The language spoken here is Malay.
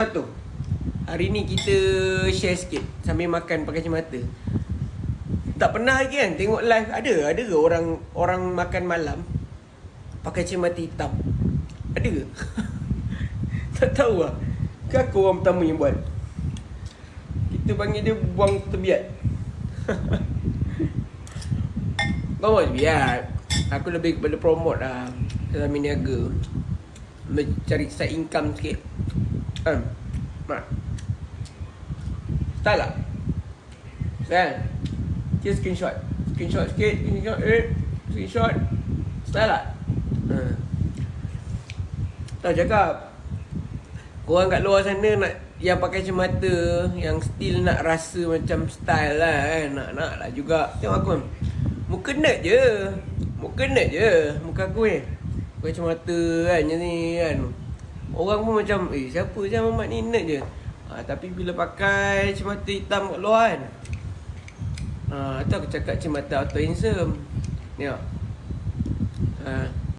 Tu. Hari ni kita share sikit sambil makan pakai kacamata. Tak pernah lagi kan tengok live ada ke orang makan malam pakai kacamata hitam? Ada ke? Tak tahu lah. Ke aku orang pertama yang buat? Kita panggil dia buang terbiat. Buang terbiat. Aku lebih kepada promote lah dalam niaga, mencari side income sikit. Mak style tak? Style. Kita screenshot sikit. Screenshot. Style tak? Tak cakap korang kat luar sana nak yang pakai kacamata, yang still nak rasa macam style lah kan, nak lah juga. Tengok aku kan, muka nerd je. Muka aku ni pakai kacamata kan, macam ni kan. Orang pun macam, siapa je Muhammad ni, nerd je. Tapi bila pakai kacamata hitam kat luar kan, tu aku cakap kacamata auto handsome. Tengok.